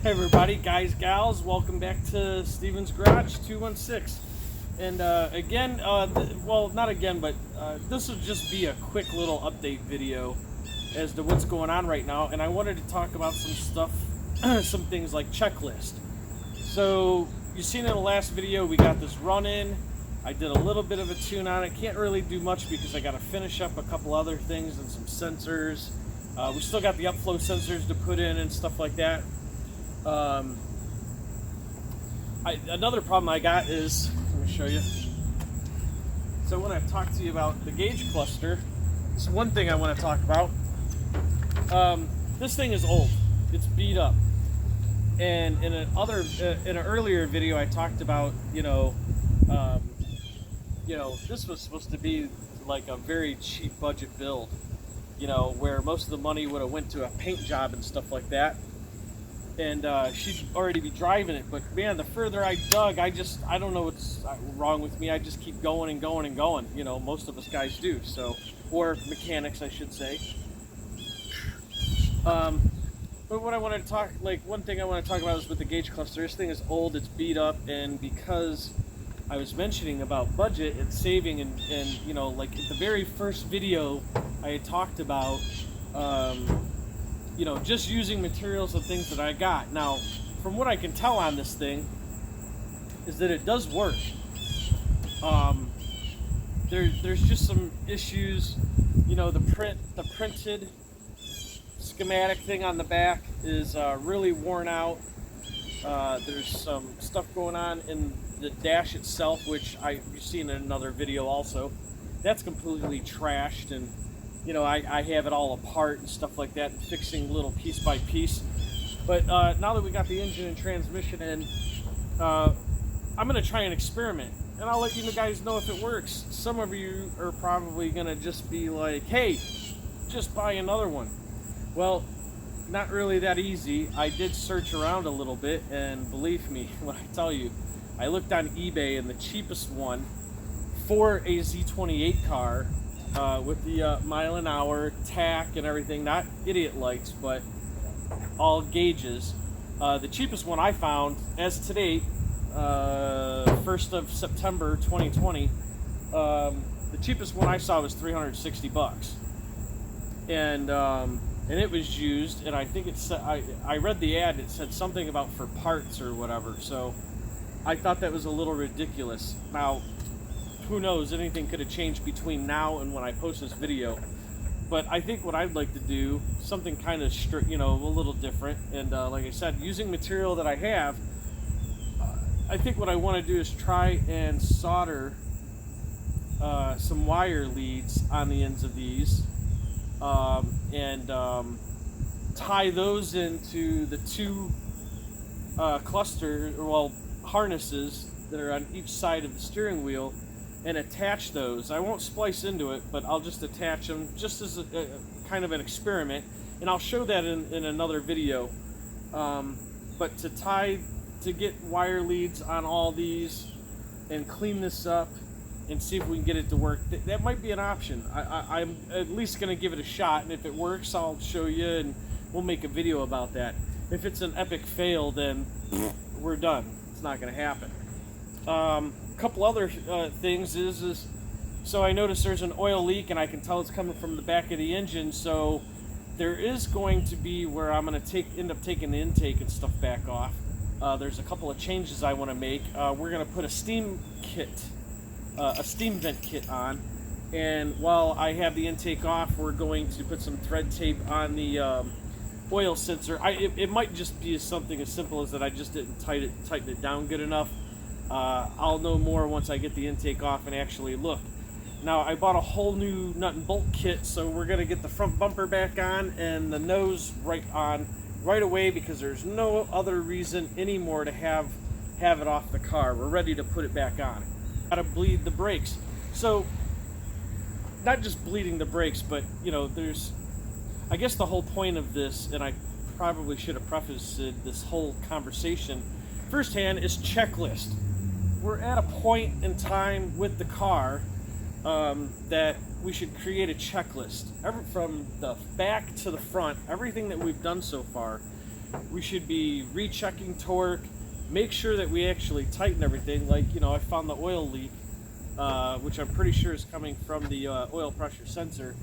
Hey everybody, guys, gals, welcome back to Steven's Garage 216. And well, not again, but this will just be a quick little update video as to what's going on right now. And I wanted to talk about some stuff, some things like checklist. So, you've seen in the last video, we got this run-in. I did a little bit of a tune on it. Can't really do much because I got to finish up a couple other things and some sensors. We still got the upflow sensors to put in and stuff like that. Another problem I got is, let me show you. So when I've talked to you about the gauge cluster, it's one thing I want to talk about. This thing is old. It's beat up. And in an earlier video, I talked about, this was supposed to be like a very cheap budget build, where most of the money would have went to a paint job and stuff like that. And she'd already be driving it, but man, the further I dug, I don't know what's wrong with me. I just keep going and going and going. Most of us guys do. So, or mechanics, I should say. But what I wanted to talk, one thing I want to talk about is with the gauge cluster. This thing is old, it's beat up, and because I was mentioning about budget and saving, and like at the very first video, I had talked about. Just using materials and things that I got. Now, from what I can tell on this thing, is that it does work. There's just some issues. The printed schematic thing on the back is really worn out. There's some stuff going on in the dash itself, which you've seen in another video also. That's completely trashed, and I have it all apart and stuff like that, and fixing little piece by piece. But now that we got the engine and transmission in, I'm going to try an experiment. And I'll let you guys know if it works. Some of you are probably going to just be like, hey, just buy another one. Well, not really that easy. I did search around a little bit, and believe me when I tell you, I looked on eBay, and the cheapest one for a Z28 car, with the mile an hour tack and everything, not idiot lights, but all gauges. The cheapest one I found, as to date, 1st of September 2020, the cheapest one I saw was $360, and it was used. And I think it said, I read the ad. It said something about for parts or whatever. So I thought that was a little ridiculous. Now, who knows, anything could have changed between now and when I post this video. But I think what I'd like to do, something kind of strict, a little different. And like I said, using material that I have, I think what I want to do is try and solder some wire leads on the ends of these, and tie those into the two harnesses that are on each side of the steering wheel, and attach those. I won't splice into it, but I'll just attach them just as a kind of an experiment, and I'll show that in another video. But to get wire leads on all these and clean this up and see if we can get it to work, that might be an option. I'm at least going to give it a shot, and if it works, I'll show you, and we'll make a video about that. If it's an epic fail, then we're done. It's not going to happen. Couple other things is so I noticed there's an oil leak, and I can tell it's coming from the back of the engine. So there is going to be where I'm going to end up taking the intake and stuff back off. There's a couple of changes I want to make. We're going to put a steam vent kit on, and while I have the intake off, we're going to put some thread tape on the oil sensor. It might just be something as simple as that I just didn't tighten it down good enough. I'll know more once I get the intake off and actually look. Now, I bought a whole new nut and bolt kit, so we're going to get the front bumper back on and the nose right away, because there's no other reason anymore to have it off the car. We're ready to put it back on. Got to bleed the brakes. So, not just bleeding the brakes, but, I guess the whole point of this, and I probably should have prefaced this whole conversation firsthand, is checklist. We're at a point in time with the car that we should create a checklist. From the back to the front, everything that we've done so far, We should be rechecking torque, make sure that we actually tighten everything. Like, you know, I found the oil leak, which I'm pretty sure is coming from the oil pressure sensor,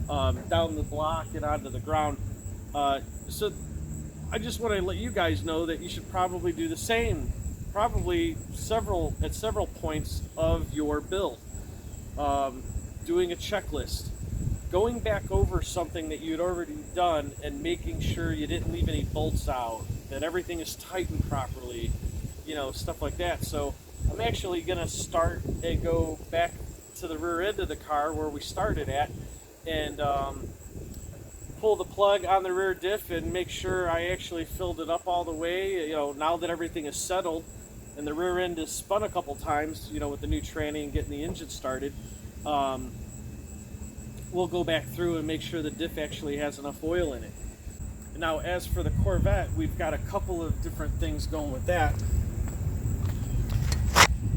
down the block and onto the ground. So I just want to let you guys know that you should probably do the same, probably at several points of your build. Doing a checklist, going back over something that you'd already done and making sure you didn't leave any bolts out, that everything is tightened properly, you know, stuff like that. So I'm actually going to start and go back to the rear end of the car where we started at, and pull the plug on the rear diff and make sure I actually filled it up all the way. You know, now that everything is settled and the rear end is spun a couple times, you know, with the new tranny and getting the engine started, we'll go back through and make sure the diff actually has enough oil in it. Now, as for the Corvette, we've got a couple of different things going with that.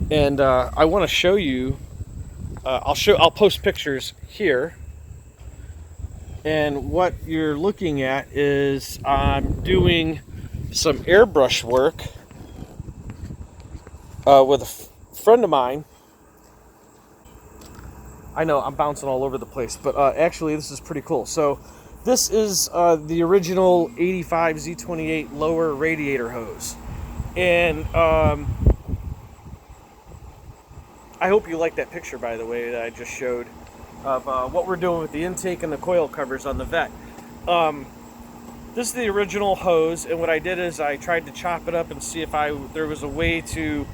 And I want to show you, I'll post pictures here. And what you're looking at is I'm doing some airbrush work with a friend of mine. I know I'm bouncing all over the place, but actually this is pretty cool. So this is the original 85 Z28 lower radiator hose. And I hope you like that picture, by the way, that I just showed of what we're doing with the intake and the coil covers on the Vette. This is the original hose, and what I did is I tried to chop it up and see if there was a way to,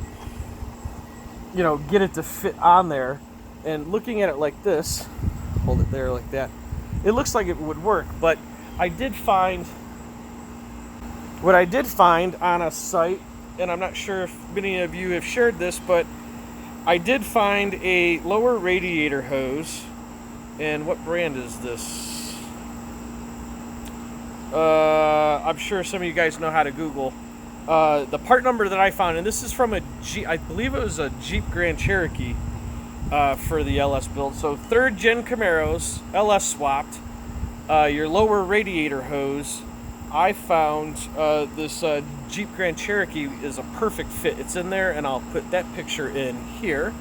you know, get it to fit on there. And looking at it like this, hold it there like that, it looks like it would work. But I did find, what I did find on a site, and I'm not sure if many of you have shared this, but I did find a lower radiator hose. And what brand is this? I'm sure some of you guys know how to Google. The part number that I found, and this is from a Jeep, I believe it was a Jeep Grand Cherokee for the LS build. So 3rd gen Camaros, LS swapped. Your lower radiator hose, I found this Jeep Grand Cherokee is a perfect fit. It's in there, and I'll put that picture in here.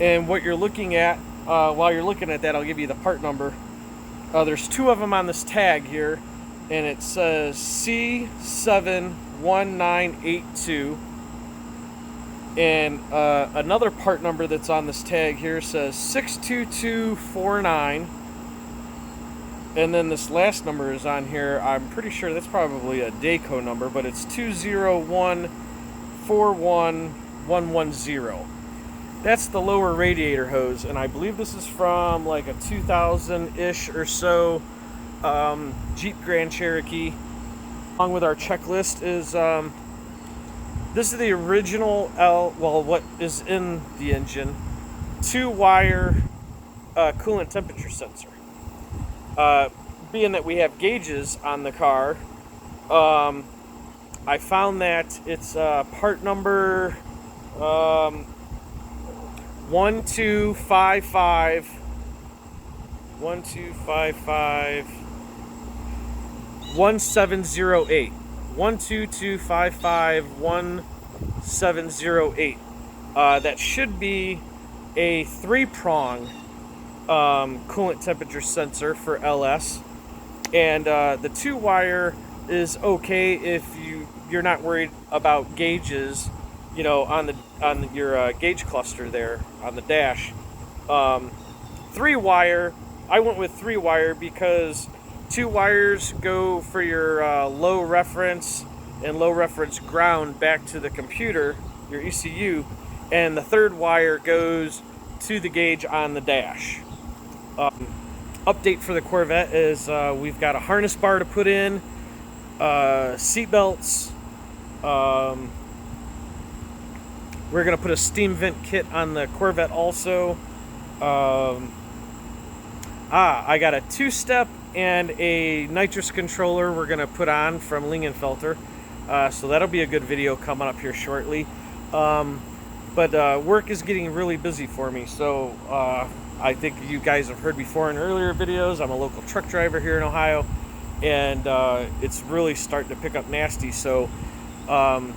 And what you're looking at, while you're looking at that, I'll give you the part number. There's 2 of them on this tag here, and it says C71982. And another part number that's on this tag here says 62249. And then this last number is on here. I'm pretty sure that's probably a Dayco number, but it's 201-41110. That's the lower radiator hose, and I believe this is from like a 2000-ish or so Jeep Grand Cherokee. Along with our checklist is this is the original what is in the engine, 2-wire coolant temperature sensor. Being that we have gauges on the car, I found that it's part number 1255 1708. 1708. That should be a 3-prong coolant temperature sensor for LS, and the 2-wire is okay if you're not worried about gauges, you know, on your gauge cluster there on the dash. 3-wire, I went with 3-wire because 2 wires go for your low reference and low reference ground back to the computer, your ECU, and the 3rd wire goes to the gauge on the dash. Update for the Corvette is we've got a harness bar to put in, seat belts. We're going to put a steam vent kit on the Corvette also. I got a 2-step and a nitrous controller we're going to put on from Lingenfelter. So that'll be a good video coming up here shortly. But work is getting really busy for me. So I think you guys have heard before in earlier videos, I'm a local truck driver here in Ohio. and it's really starting to pick up nasty. So and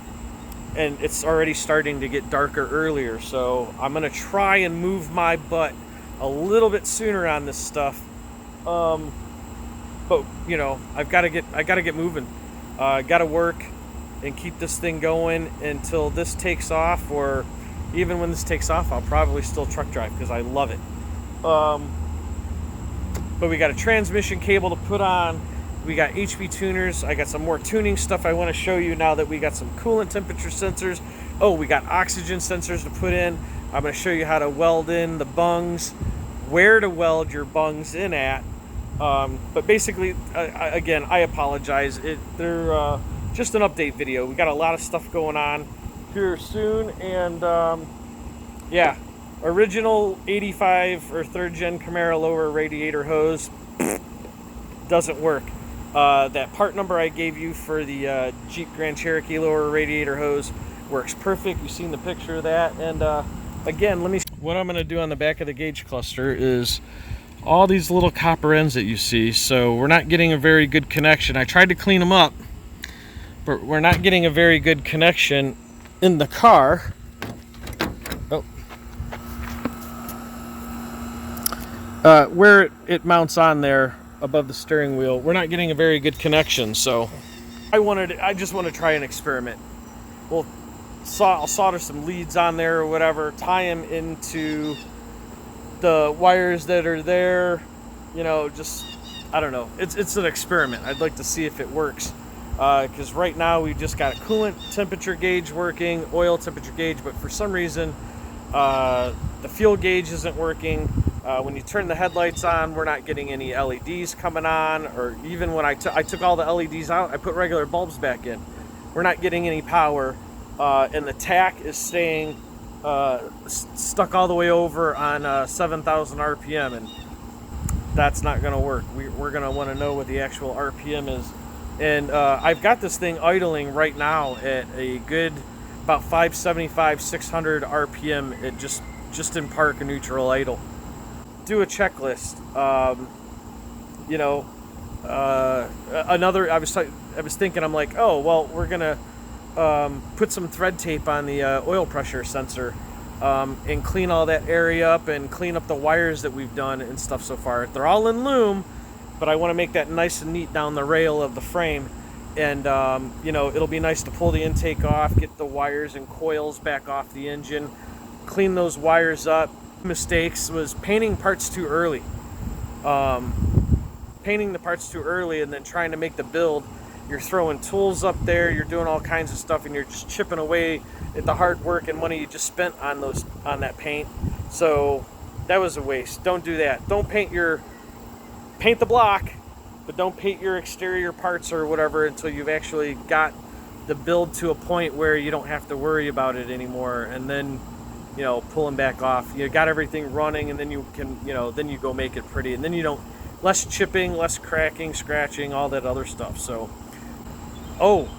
it's already starting to get darker earlier, so I'm gonna try and move my butt a little bit sooner on this stuff. But you know, I gotta get moving. Gotta work and keep this thing going until this takes off, or even when this takes off, I'll probably still truck drive because I love it. But we got a transmission cable to put on. We got HV tuners. I got some more tuning stuff I want to show you now that we got some coolant temperature sensors. Oh, we got oxygen sensors to put in. I'm going to show you how to weld in the bungs, where to weld your bungs in at. But basically, again, I apologize. They're just an update video. We got a lot of stuff going on here soon, and yeah, original 85 or 3rd gen Camaro lower radiator hose doesn't work. That part number I gave you for the Jeep Grand Cherokee lower radiator hose works perfect. You've seen the picture of that. And again, what I'm going to do on the back of the gauge cluster is all these little copper ends that you see. So we're not getting a very good connection. I tried to clean them up, but we're not getting a very good connection in the car. Oh. Where it mounts on there above the steering wheel, we're not getting a very good connection. So I just want to try an experiment. I'll solder some leads on there or whatever, tie them into the wires that are there, you know, just, I don't know. It's an experiment. I'd like to see if it works. Because right now we just got a coolant temperature gauge working, oil temperature gauge, but for some reason the fuel gauge isn't working. When you turn the headlights on, we're not getting any LEDs coming on, or even when I took all the LEDs out, I put regular bulbs back in. We're not getting any power, and the tach is staying stuck all the way over on 7,000 RPM, and that's not going to work. We're going to want to know what the actual RPM is. And I've got this thing idling right now at a good about 575, 600 RPM at just in park and neutral idle. Do a checklist. You know, I was thinking, I'm like, oh well, we're gonna put some thread tape on the oil pressure sensor and clean all that area up and clean up the wires that we've done and stuff so far. They're all in loom, but I want to make that nice and neat down the rail of the frame. And you know, it'll be nice to pull the intake off, get the wires and coils back off the engine, clean those wires up. Mistakes was painting parts too early. Painting the parts too early and then trying to make the build. You're throwing tools up there, you're doing all kinds of stuff, and you're just chipping away at the hard work and money you just spent on that paint. So that was a waste. Don't do that. Don't paint the block, but don't paint your exterior parts or whatever until you've actually got the build to a point where you don't have to worry about it anymore. And then, you know, pulling back off. You got everything running, and then you can, you know, then you go make it pretty, and then you don't, less chipping, less cracking, scratching, all that other stuff. So, oh,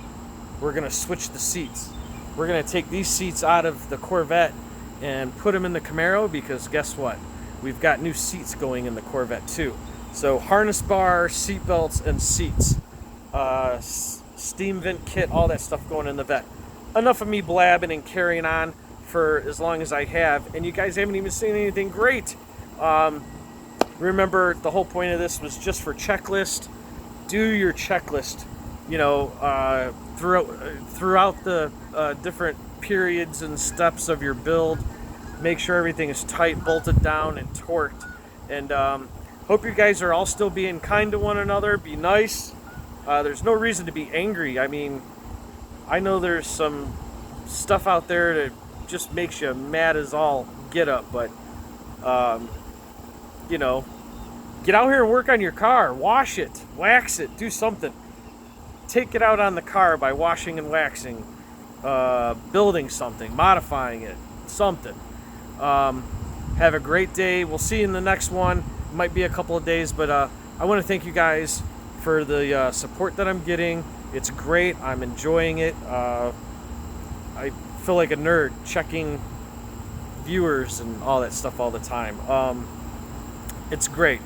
we're gonna switch the seats. We're gonna take these seats out of the Corvette and put them in the Camaro, because guess what? We've got new seats going in the Corvette too. So harness bar, seat belts, and seats, steam vent kit, all that stuff going in the Vette. Enough of me blabbing and carrying on for as long as I have, and you guys haven't even seen anything great. Remember, the whole point of this was just for checklist. Do your checklist, you know, throughout the different periods and steps of your build. Make sure everything is tight, bolted down, and torqued. And hope you guys are all still being kind to one another. Be nice. There's no reason to be angry. I mean, I know there's some stuff out there that just makes you mad as all get up, but you know, get out here and work on your car. Wash it, wax it, do something. Take it out on the car by washing and waxing, building something, modifying it, something. Have a great day. We'll see you in the next one. Might be a couple of days, but I want to thank you guys for the support that I'm getting. It's great. I'm enjoying it. I feel like a nerd checking viewers and all that stuff all the time. It's great.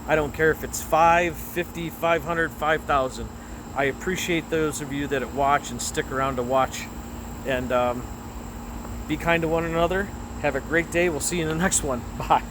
I don't care if it's 5, 50, 500, 5,000. I appreciate those of you that watch and stick around to watch. And be kind to one another. Have a great day. We'll see you in the next one. Bye.